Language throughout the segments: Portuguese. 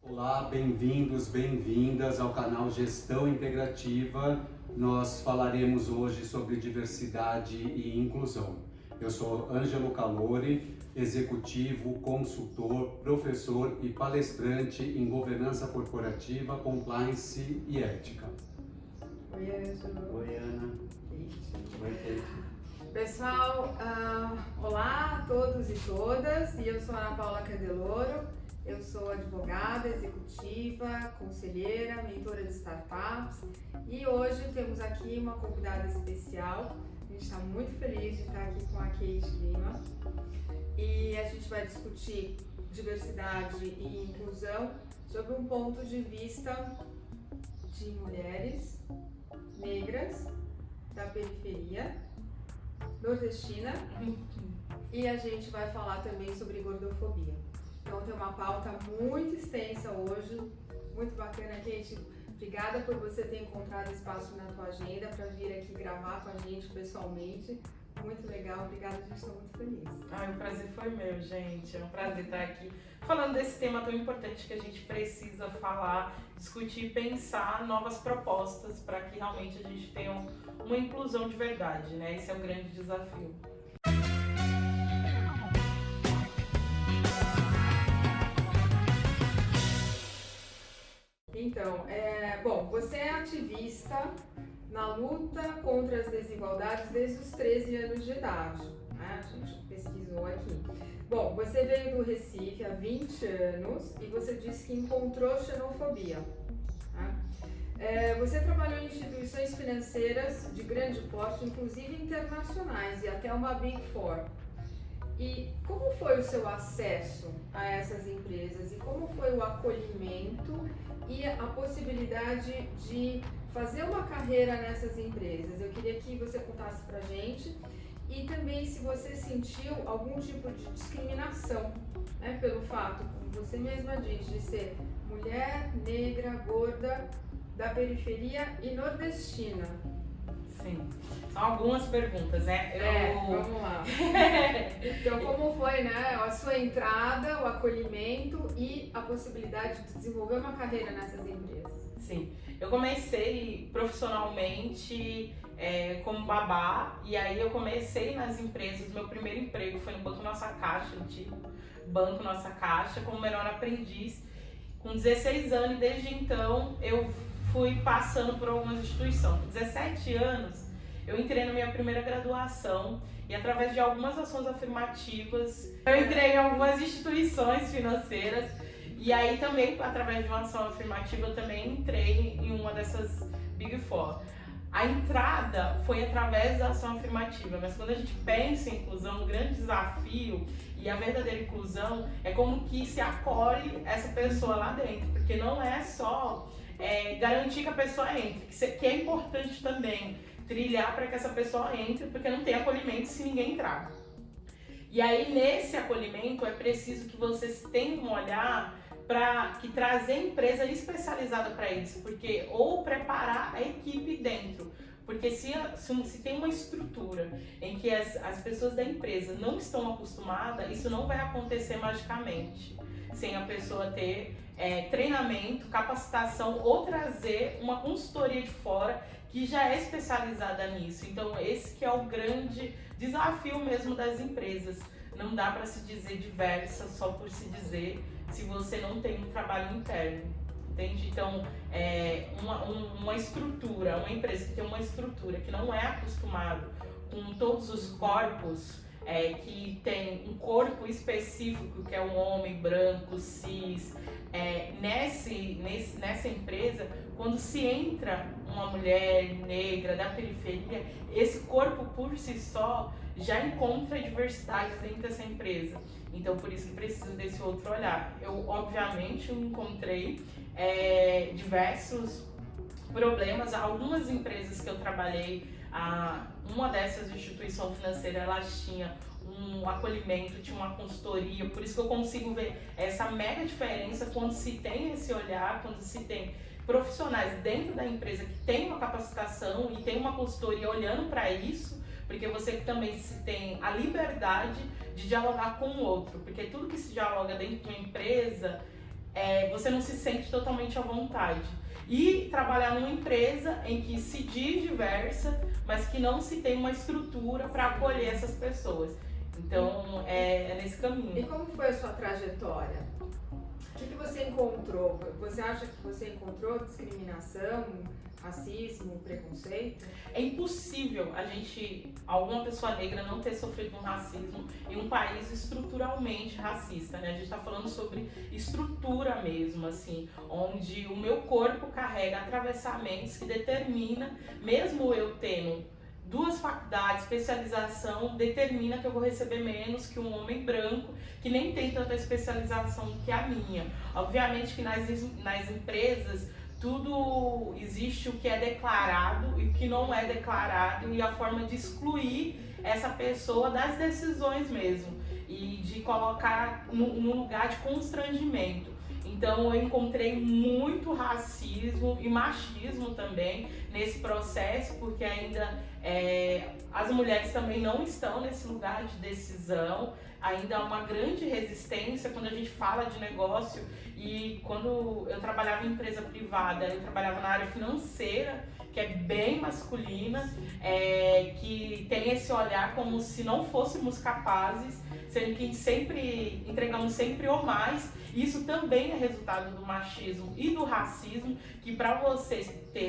Olá, bem-vindos, bem-vindas ao canal Gestão Integrativa. Nós falaremos hoje sobre diversidade e inclusão. Eu sou Ângelo Calori, executivo, consultor, professor e palestrante em governança corporativa, compliance e ética. Oi, Ângelo. Oi, Ana. Oi, Kate. Pessoal, olá a todos e todas. E eu sou Ana Paula Candeloro. Eu sou advogada, executiva, conselheira, mentora de startups. E hoje temos aqui uma convidada especial. A gente está muito feliz de estar aqui com a Kate Lima. E a gente vai discutir diversidade e inclusão sob um ponto de vista de mulheres negras da periferia nordestina, e a gente vai falar também sobre gordofobia. Então tem uma pauta muito extensa hoje, muito bacana, Kate. Obrigada por você ter encontrado espaço na tua agenda para vir aqui gravar com a gente pessoalmente. Muito legal, obrigada, a gente está muito feliz. O prazer foi meu, gente. É um prazer estar aqui falando desse tema tão importante que a gente precisa falar, discutir, pensar novas propostas para que realmente a gente tenha uma inclusão de verdade, né? Esse é o grande desafio. Então, bom, você é ativista na luta contra as desigualdades desde os 13 anos de idade, né? A gente pesquisou aqui. Bom, você veio do Recife há 20 anos e você disse que encontrou xenofobia, né? Você trabalhou em instituições financeiras de grande porte, inclusive internacionais, e até uma Big Four. E como foi o seu acesso a essas empresas? E como foi o acolhimento e a possibilidade de fazer uma carreira nessas empresas? Eu queria que você contasse pra gente, e também se você sentiu algum tipo de discriminação, né, pelo fato, como você mesma diz, de ser mulher, negra, gorda, da periferia e nordestina. Sim, são algumas perguntas, né? Vamos lá. Então, como foi, né, a sua entrada, o acolhimento e a possibilidade de desenvolver uma carreira nessas empresas? Sim, eu comecei profissionalmente como babá, e aí eu comecei nas empresas. Meu primeiro emprego foi no Banco Nossa Caixa, antigo Banco Nossa Caixa, como menor aprendiz, com 16 anos, e desde então eu fui passando por algumas instituições. Com 17 anos, eu entrei na minha primeira graduação e, através de algumas ações afirmativas, eu entrei em algumas instituições financeiras. E aí também, através de uma ação afirmativa, eu também entrei em uma dessas Big Four. A entrada foi através da ação afirmativa, mas quando a gente pensa em inclusão, o grande desafio e a verdadeira inclusão é como que se acolhe essa pessoa lá dentro, porque não é só garantir que a pessoa entre, que é importante também trilhar para que essa pessoa entre, porque não tem acolhimento se ninguém entrar. E aí, nesse acolhimento, é preciso que vocês tenham um olhar para que trazer empresa especializada para isso, porque ou preparar a equipe dentro, porque se tem uma estrutura em que as pessoas da empresa não estão acostumadas, isso não vai acontecer magicamente, sem a pessoa ter treinamento, capacitação ou trazer uma consultoria de fora que já é especializada nisso. Então esse que é o grande desafio mesmo das empresas. Não dá para se dizer diversa só por se dizer, se você não tem um trabalho interno, entende? Então, uma estrutura, uma empresa que tem uma estrutura que não é acostumado com todos os corpos, que tem um corpo específico, que é um homem branco, cis, nessa empresa, quando se entra uma mulher negra da periferia, esse corpo por si só já encontra diversidade dentro dessa empresa. Então, por isso que preciso desse outro olhar. Eu, obviamente, encontrei diversos problemas. Algumas empresas que eu trabalhei, uma dessas instituições financeiras, elas tinham um acolhimento, tinha uma consultoria, por isso que eu consigo ver essa mega diferença quando se tem esse olhar, quando se tem profissionais dentro da empresa que tem uma capacitação e tem uma consultoria olhando para isso, porque você também se tem a liberdade de dialogar com o outro, porque tudo que se dialoga dentro de uma empresa você não se sente totalmente à vontade. E trabalhar numa empresa em que se diz diversa, mas que não se tem uma estrutura para acolher essas pessoas. Então, é nesse caminho. E como foi a sua trajetória? O que você encontrou? Você acha que você encontrou discriminação, racismo, preconceito? É impossível alguma pessoa negra não ter sofrido um racismo em um país estruturalmente racista, né? A gente está falando sobre estrutura mesmo, assim, onde o meu corpo carrega atravessamentos que determina, mesmo eu tendo 2 faculdades, especialização, determina que eu vou receber menos que um homem branco que nem tem tanta especialização que a minha. Obviamente que nas empresas tudo existe o que é declarado e o que não é declarado e a forma de excluir essa pessoa das decisões mesmo e de colocar num lugar de constrangimento. Então eu encontrei muito racismo e machismo também nesse processo, porque ainda as mulheres também não estão nesse lugar de decisão, ainda há uma grande resistência quando a gente fala de negócio. E quando eu trabalhava em empresa privada, eu trabalhava na área financeira, que é bem masculina, que tem esse olhar como se não fôssemos capazes, sendo que sempre entregamos sempre ou mais. Isso também é resultado do machismo e do racismo, que para você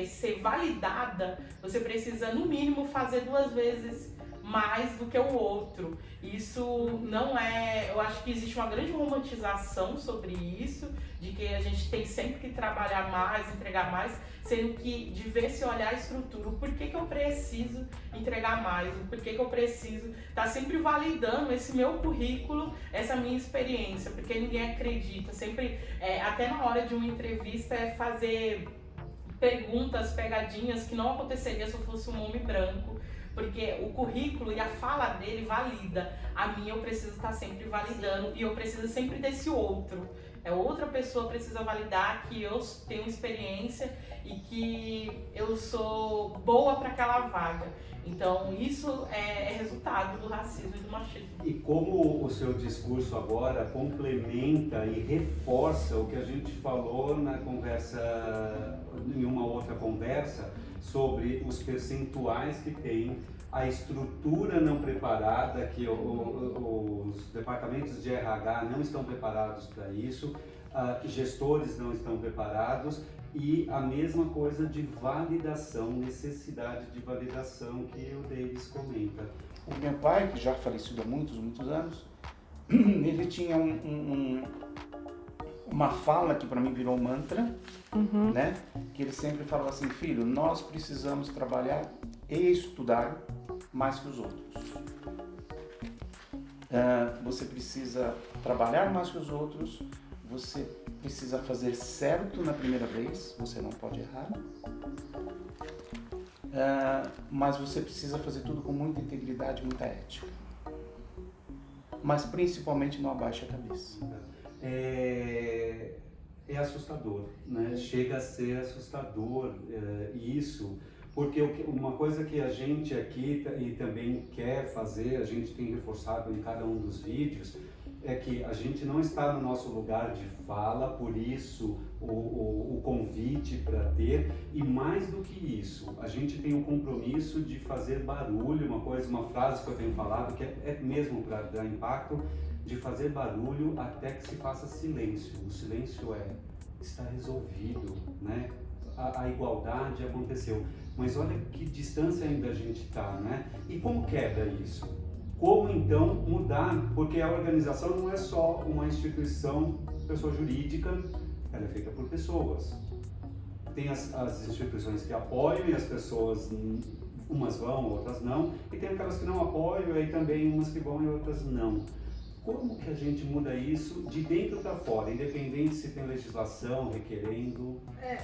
ser validada, você precisa no mínimo fazer 2 vezes mais do que o outro. Isso não é... Eu acho que existe uma grande romantização sobre isso, de que a gente tem sempre que trabalhar mais, entregar mais, sendo que de ver se olhar a estrutura, o porquê que eu preciso entregar mais, o porquê que eu preciso estar sempre validando esse meu currículo, essa minha experiência, porque ninguém acredita. Sempre, até na hora de uma entrevista, fazer perguntas, pegadinhas que não aconteceria se eu fosse um homem branco, porque o currículo e a fala dele valida. A minha eu preciso estar sempre validando e eu preciso sempre desse outro. Outra pessoa precisa validar que eu tenho experiência e que eu sou boa para aquela vaga. Então isso é resultado do racismo e do machismo. E como o seu discurso agora complementa e reforça o que a gente falou na conversa, em uma outra conversa, sobre os percentuais que tem, a estrutura não preparada, que os departamentos de RH não estão preparados para isso, gestores não estão preparados, e a mesma coisa de validação, necessidade de validação que o Davis comenta. O meu pai, que já falecido há muitos anos, ele tinha uma fala que para mim virou um mantra, né? Que ele sempre falava assim: filho, nós precisamos trabalhar e estudar mais que os outros. Você precisa trabalhar mais que os outros, você precisa fazer certo na primeira vez, você não pode errar, mas você precisa fazer tudo com muita integridade, muita ética. Mas principalmente não abaixe a cabeça. É assustador, né? Chega a ser assustador isso, porque uma coisa que a gente aqui e também quer fazer, a gente tem reforçado em cada um dos vídeos, é que a gente não está no nosso lugar de fala, por isso o convite para ter, e mais do que isso, a gente tem um compromisso de fazer barulho, uma frase que eu tenho falado, que é mesmo para dar impacto, de fazer barulho até que se faça silêncio. O silêncio está resolvido, né? A igualdade aconteceu, mas olha que distância ainda a gente está, né? E como quebra isso? Como então mudar? Porque a organização não é só uma instituição, pessoa jurídica, ela é feita por pessoas. Tem as instituições que apoiam e as pessoas, umas vão, outras não, e tem aquelas que não apoiam e também umas que vão e outras não. Como que a gente muda isso de dentro para fora, independente se tem legislação requerendo?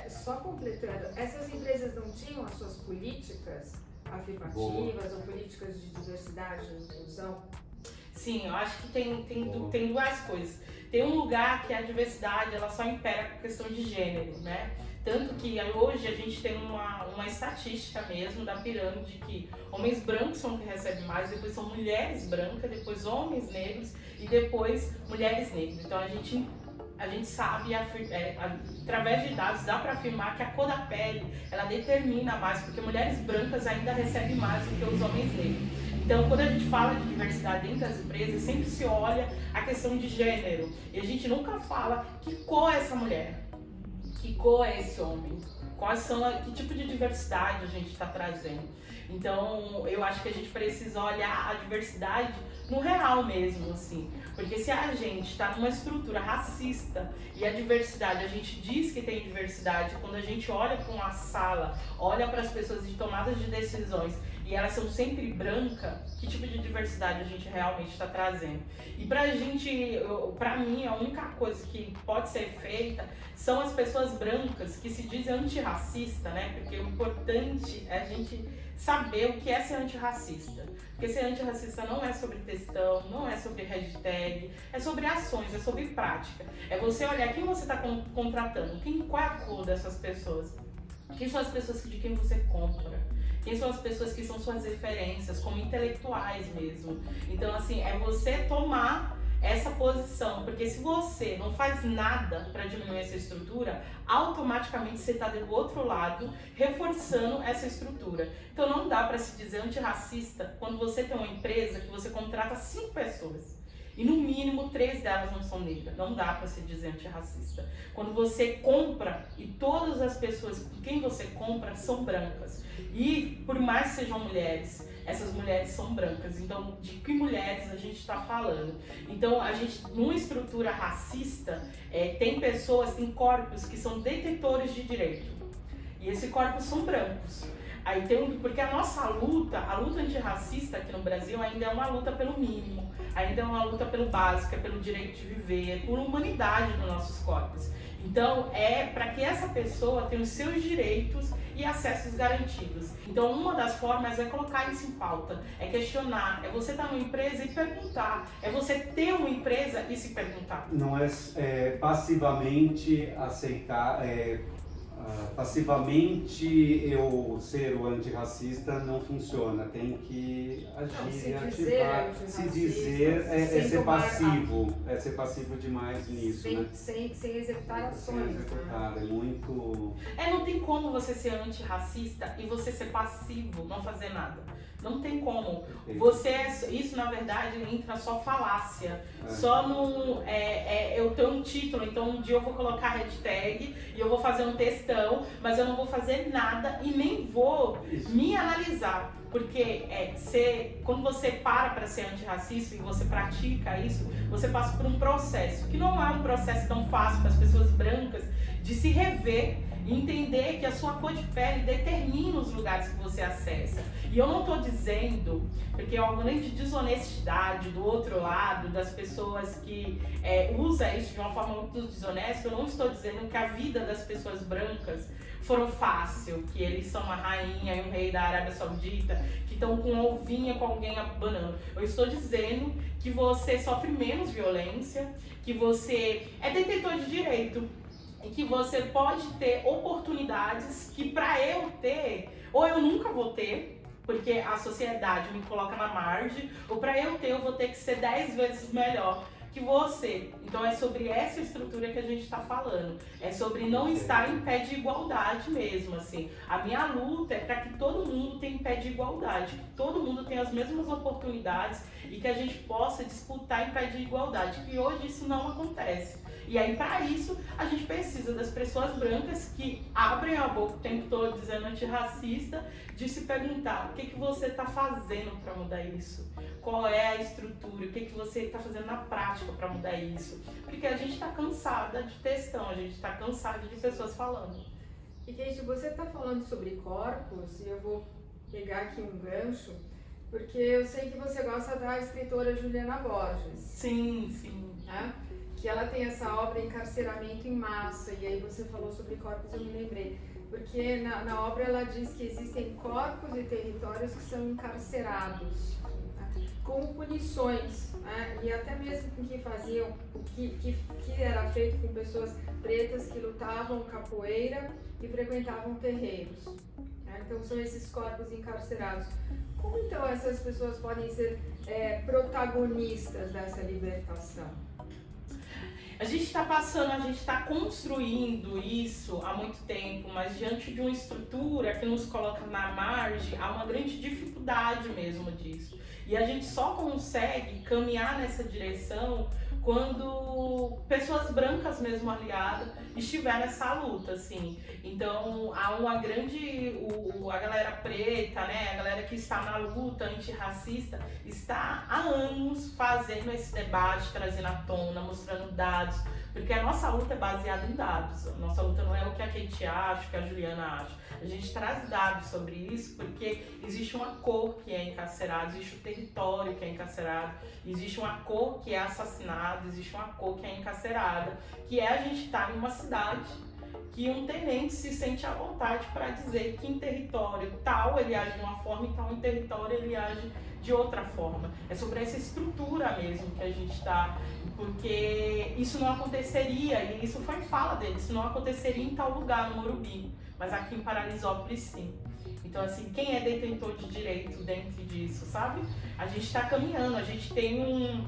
Só completando, essas empresas não tinham as suas políticas afirmativas ou políticas de diversidade e inclusão? Sim, eu acho que tem 2 coisas. Tem um lugar que a diversidade ela só impera com questão de gênero, né? Tanto que hoje a gente tem uma estatística mesmo da pirâmide que homens brancos são os que recebem mais, depois são mulheres brancas, depois homens negros e depois mulheres negras. Então a gente a gente sabe, através de dados, dá para afirmar que a cor da pele, ela determina mais, porque mulheres brancas ainda recebem mais do que os homens negros. Então, quando a gente fala de diversidade dentro das empresas, sempre se olha a questão de gênero. E a gente nunca fala que cor é essa mulher, que cor é esse homem, que tipo de diversidade a gente está trazendo. Então, eu acho que a gente precisa olhar a diversidade no real mesmo, assim. Porque se a gente está numa estrutura racista e a diversidade, a gente diz que tem diversidade, quando a gente olha para uma sala, olha para as pessoas de tomadas de decisões e elas são sempre brancas, que tipo de diversidade a gente realmente está trazendo? E pra mim, a única coisa que pode ser feita são as pessoas brancas que se dizem antirracista, né? Porque o importante é a gente saber o que é ser antirracista. Porque ser antirracista não é sobre textão, não é sobre hashtag, é sobre ações, é sobre prática. É você olhar quem você está contratando, qual é a cor dessas pessoas, quem são as pessoas de quem você compra, quem são as pessoas que são suas referências, como intelectuais mesmo. Então, assim, é você tomar essa posição, porque se você não faz nada para diminuir essa estrutura, automaticamente você está do outro lado reforçando essa estrutura. Então não dá para se dizer antirracista quando você tem uma empresa que você contrata 5 pessoas e no mínimo 3 delas não são negras. Não dá para se dizer antirracista. Quando você compra e todas as pessoas com quem você compra são brancas e por mais que sejam mulheres, essas mulheres são brancas. Então, de que mulheres a gente está falando? Então, a gente, numa estrutura racista, tem pessoas, tem corpos que são detentores de direito. E esses corpos são brancos. Aí porque a nossa luta, a luta antirracista aqui no Brasil ainda é uma luta pelo mínimo, ainda é uma luta pelo básico, é pelo direito de viver, é por humanidade dos nossos corpos. Então, é para que essa pessoa tenha os seus direitos e acessos garantidos. Então, uma das formas é colocar isso em pauta, é questionar, é você estar numa empresa e perguntar, é você ter uma empresa e se perguntar. Não é passivamente aceitar, passivamente eu ser o antirracista não funciona, tem que agir e ativar. Se dizer é ser passivo, é ser passivo demais nisso, né? Sem executar ações. Sem executar, é muito... Não tem como você ser antirracista e você ser passivo, não fazer nada. Não tem como. Isso, na verdade, entra só falácia. Só no... eu tenho um título, então um dia eu vou colocar hashtag e eu vou fazer um textão, mas eu não vou fazer nada e nem vou me analisar. Porque quando você para ser antirracista e você pratica isso, você passa por um processo, que não é um processo tão fácil para as pessoas brancas de se rever e entender que a sua cor de pele determina os lugares que você acessa. E eu não estou dizendo, porque é uma grande desonestidade do outro lado, das pessoas que usam isso de uma forma muito desonesta, eu não estou dizendo que a vida das pessoas brancas foram fácil, que eles são uma rainha e um rei da Arábia Saudita, que estão com uma ovinha com alguém abanando. Eu estou dizendo que você sofre menos violência, que você é detentor de direito, e que você pode ter oportunidades que para eu ter, ou eu nunca vou ter, porque a sociedade me coloca na margem, ou para eu ter, eu vou ter que ser 10 vezes melhor que você. Então é sobre essa estrutura que a gente está falando. É sobre não estar em pé de igualdade mesmo, assim. A minha luta é para que todo mundo tenha em pé de igualdade, que todo mundo tenha as mesmas oportunidades e que a gente possa disputar em pé de igualdade, que hoje isso não acontece. E aí, para isso, a gente precisa das pessoas brancas que abrem a boca o tempo todo dizendo antirracista, de se perguntar o que você está fazendo para mudar isso, qual é a estrutura, o que você está fazendo na prática para mudar isso. Porque a gente está cansada de textão, a gente está cansada de pessoas falando. E, Kate, você está falando sobre corpos, e eu vou pegar aqui um gancho, porque eu sei que você gosta da escritora Juliana Borges. Sim, sim. Né? Que ela tem essa obra Encarceramento em Massa, e aí você falou sobre corpos, eu me lembrei. Porque na obra ela diz que existem corpos e territórios que são encarcerados, né? Com punições, né? E até mesmo com que faziam, que era feito com pessoas pretas que lutavam capoeira e frequentavam terreiros. Né? Então são esses corpos encarcerados. Como então essas pessoas podem ser protagonistas dessa libertação? A gente está passando, a gente está construindo isso há muito tempo, mas diante de uma estrutura que nos coloca na margem, há uma grande dificuldade mesmo disso. E a gente só consegue caminhar nessa direção quando pessoas brancas mesmo aliadas estiver nessa luta, assim. Então, há uma grande... a galera preta, né, a galera que está na luta antirracista, está há anos fazendo esse debate, trazendo à tona, mostrando dados, porque a nossa luta é baseada em dados. A nossa luta não é o que a Kate acha, o que a Juliana acha. A gente traz dados sobre isso porque existe uma cor que é encarcerada, existe o território que é encarcerado, existe uma cor que é assassinada, existe uma cor que é encarcerada, que é a gente estar em uma cidade que um tenente se sente à vontade para dizer que em território tal ele age de uma forma e tal em território ele age de outra forma. É sobre essa estrutura mesmo que a gente está, porque isso não aconteceria, e isso foi em fala dele, isso não aconteceria em tal lugar, no Morumbi, mas aqui em Paraisópolis sim. Então, assim, quem é detentor de direito dentro disso, sabe? A gente está caminhando, a gente tem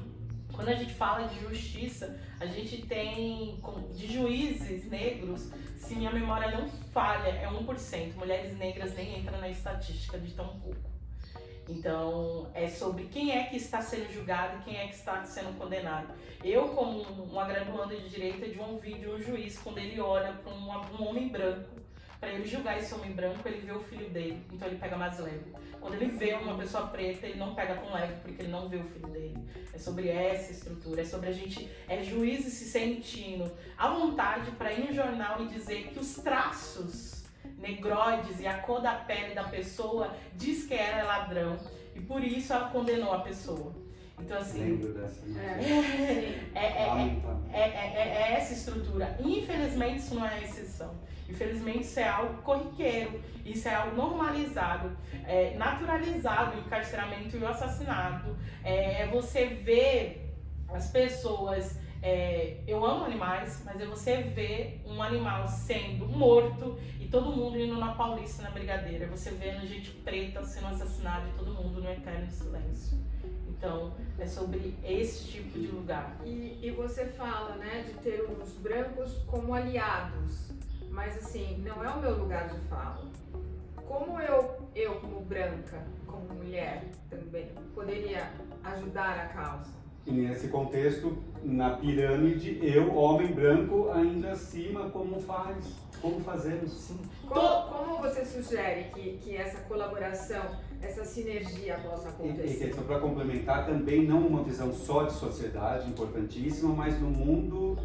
quando a gente fala de justiça, a gente tem de juízes negros, se minha memória não falha, é 1%. Mulheres negras nem entram na estatística de tão pouco. Então, é sobre quem é que está sendo julgado e quem é que está sendo condenado. Eu, como uma graduanda de Direito, de um vídeo, um juiz, quando ele olha para um homem branco, para ele julgar esse homem branco, ele vê o filho dele, então ele pega mais leve. Quando ele vê uma pessoa preta, ele não pega tão leve, porque ele não vê o filho dele. É sobre essa estrutura, é sobre a gente, juízes se sentindo à vontade para ir no jornal e dizer que os traços negroides e a cor da pele da pessoa diz que ela é ladrão, e por isso ela condenou a pessoa. Então, assim, Lembro dessa. É essa estrutura. Infelizmente, isso não é exceção. Infelizmente, isso é algo corriqueiro, isso é algo normalizado, naturalizado, o encarceramento e o assassinato. Você vê as pessoas... eu amo animais, mas é você ver um animal sendo morto e todo mundo indo na Paulista, na Brigadeira. Você vendo gente preta sendo assassinada e todo mundo no eterno silêncio. Então, é sobre esse tipo de lugar. E você fala, né, de ter os brancos como aliados, mas assim, não é o meu lugar de fala. Como eu como branca, como mulher também, poderia ajudar a causa? E nesse contexto, na pirâmide, eu, homem branco, ainda acima, como fazemos? Sim. Como você sugere que essa colaboração, essa sinergia possa acontecer? E só para complementar, também não uma visão só de sociedade, importantíssima, mas no mundo,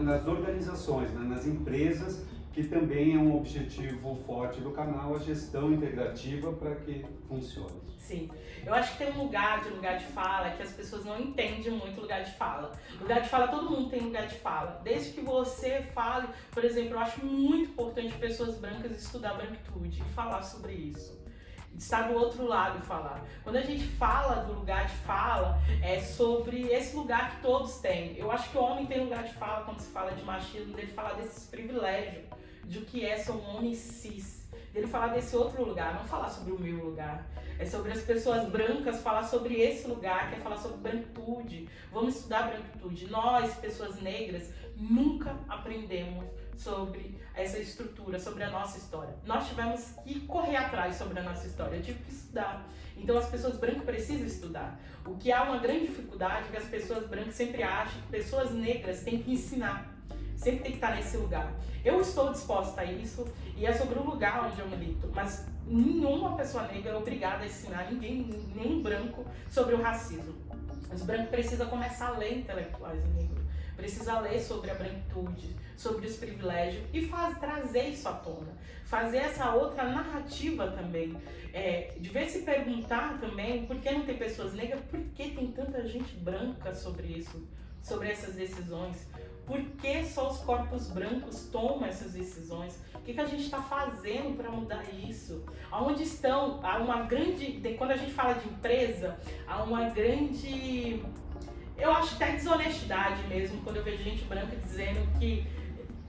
nas organizações, nas empresas, que também é um objetivo forte do canal, a gestão integrativa para que funcione. Sim, eu acho que tem um lugar de fala que as pessoas não entendem muito lugar de fala. Lugar de fala, todo mundo tem lugar de fala. Desde que você fale, por exemplo, eu acho muito importante pessoas brancas estudar branquitude e falar sobre isso. Estar do outro lado e falar. Quando a gente fala do lugar de fala, é sobre esse lugar que todos têm. Eu acho que o homem tem lugar de fala quando se fala de machismo, dele falar desses privilégios, de o que é ser um homem cis. Dele falar desse outro lugar, não falar sobre o meu lugar. É sobre as pessoas brancas falar sobre esse lugar, que é falar sobre branquitude. Vamos estudar branquitude. Nós, pessoas negras, nunca aprendemos sobre essa estrutura, sobre a nossa história. Nós tivemos que correr atrás sobre a nossa história, eu tive que estudar. Então as pessoas brancas precisam estudar. O que há uma grande dificuldade é que as pessoas brancas sempre acham que pessoas negras têm que ensinar. Sempre tem que estar nesse lugar. Eu estou disposta a isso e é sobre o lugar onde eu milito, mas nenhuma pessoa negra é obrigada a ensinar ninguém, nenhum branco, sobre o racismo. Os brancos precisam começar a ler intelectuais negros, precisam ler sobre a branquitude, sobre os privilégios e trazer isso à tona. Fazer essa outra narrativa também. De ver se perguntar também por que não tem pessoas negras, por que tem tanta gente branca sobre isso, sobre essas decisões. Por que só os corpos brancos tomam essas decisões? O que a gente está fazendo para mudar isso? Aonde estão? Há uma grande... Quando a gente fala de empresa, há uma grande... Eu acho até desonestidade mesmo, quando eu vejo gente branca dizendo que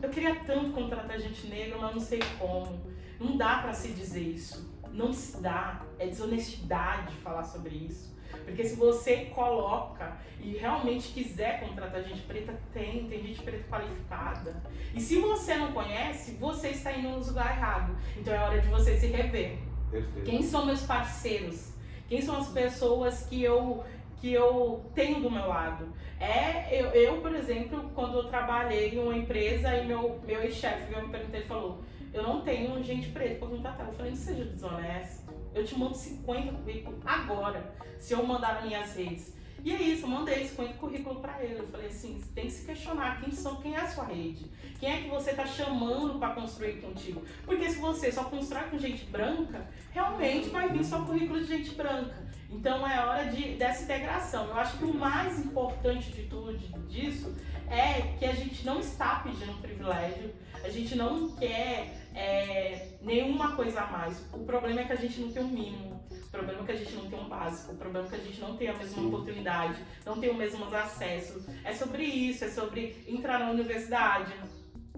eu queria tanto contratar gente negra, mas não sei como. Não dá para se dizer isso. não se dá, é desonestidade falar sobre isso. Porque se você coloca e realmente quiser contratar gente preta, tem gente preta qualificada. E se você não conhece, você está indo no lugar errado. Então é hora de você se rever. Perfeito. Quem são meus parceiros? Quem são as pessoas que eu tenho do meu lado? Eu, por exemplo, quando eu trabalhei em uma empresa e meu ex-chefe veio me perguntar e falou: eu não tenho gente preta para contratar. Eu falei: não seja desonesto. Eu te mando 50 currículos agora, se eu mandar nas minhas redes. E é isso, eu mandei 50 currículos para ele. Eu falei assim, você tem que se questionar quem é a sua rede. Quem é que você está chamando para construir contigo? Porque se você só constrói com gente branca, realmente vai vir só currículo de gente branca. Então é hora dessa integração. Eu acho que o mais importante de tudo disso é que a gente não está pedindo privilégio, a gente não quer nenhuma coisa a mais. O problema é que a gente não tem um mínimo, o problema é que a gente não tem um básico, o problema é que a gente não tem a mesma oportunidade, não tem os mesmos acessos. É sobre isso, é sobre entrar na universidade,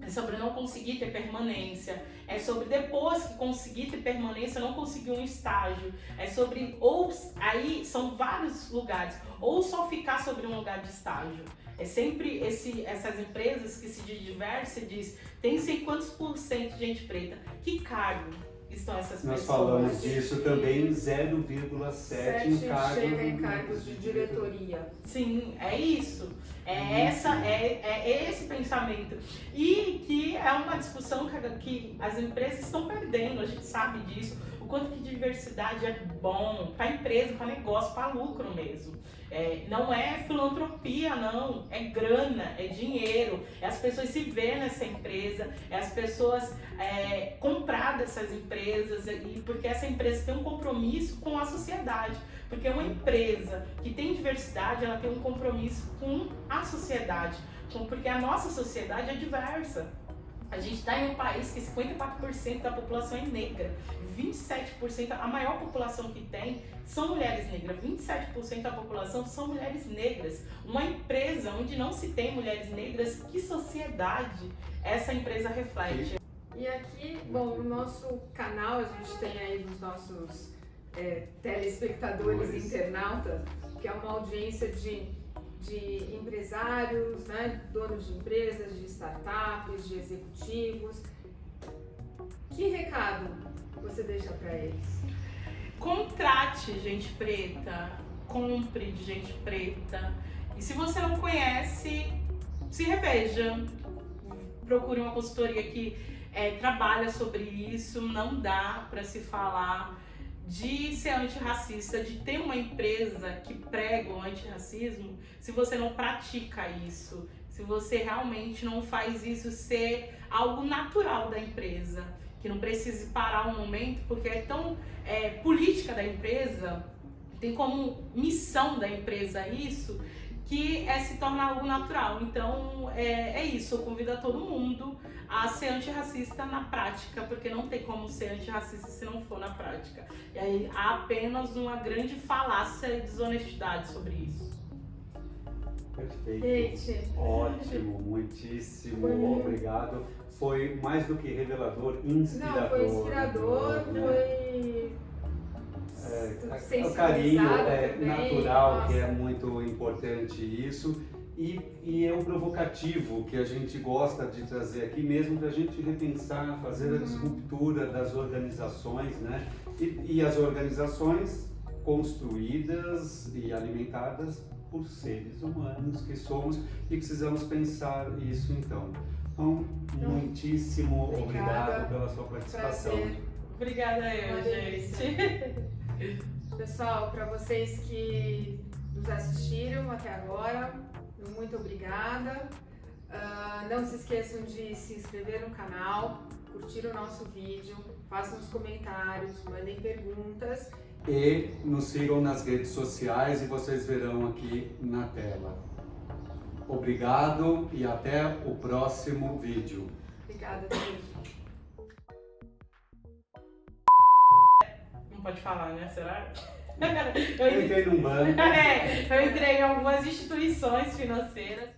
é sobre não conseguir ter permanência, é sobre depois que conseguir ter permanência não conseguir um estágio, é sobre, ou aí são vários lugares, ou só ficar sobre um lugar de estágio. É sempre essas empresas que se diz diversa e diz, tem sei quantos % de gente preta, que cargo estão essas pessoas? Nós falamos disso também, 0,7 em cargos. Chega em cargos de diretoria. Sim, é isso. É esse pensamento. E que é uma discussão que as empresas estão perdendo, a gente sabe disso. O quanto que diversidade é bom para a empresa, para negócio, para lucro mesmo. Não é filantropia, não. É grana, é dinheiro. É as pessoas se verem nessa empresa, é as pessoas comprar dessas empresas, porque essa empresa tem um compromisso com a sociedade. Porque uma empresa que tem diversidade, ela tem um compromisso com a sociedade. Porque a nossa sociedade é diversa. A gente está em um país que 54% da população é negra, 27%, a maior população que tem são mulheres negras, 27% da população são mulheres negras. Uma empresa onde não se tem mulheres negras, que sociedade essa empresa reflete? E aqui, bom, no nosso canal a gente tem aí os nossos telespectadores internautas, que é uma audiência de empresários, né, donos de empresas, de startups, de executivos. Que recado você deixa para eles? Contrate gente preta, compre de gente preta. E se você não conhece, se reveja. Procure uma consultoria que trabalha sobre isso. Não dá para se falar de ser antirracista, de ter uma empresa que prega o antirracismo, se você não pratica isso, se você realmente não faz isso ser algo natural da empresa, que não precise parar um momento, porque é tão política da empresa, tem como missão da empresa isso, que se tornar algo natural. Então é isso, eu convido a todo mundo a ser antirracista na prática, porque não tem como ser antirracista se não for na prática. E aí há apenas uma grande falácia e desonestidade sobre isso. Perfeito. Gente. Ótimo, muitíssimo obrigado. Foi mais do que revelador, inspirador. Não, foi inspirador, né? foi O carinho também, natural, nossa. que é muito importante isso. E é o provocativo que a gente gosta de trazer aqui, mesmo para a gente repensar, fazer a disruptura das organizações, né? E as organizações construídas e alimentadas por seres humanos que somos e precisamos pensar isso então. Então, muitíssimo obrigado pela sua participação. Prazer. Obrigada eu, gente. Pessoal, para vocês que nos assistiram até agora, muito obrigada. Não se esqueçam de se inscrever no canal, curtir o nosso vídeo, façam os comentários, mandem perguntas. E nos sigam nas redes sociais e vocês verão aqui na tela. Obrigado e até o próximo vídeo. Obrigada, gente. Não pode falar, né? Será? Eu entrei num banco. Eu entrei em algumas instituições financeiras.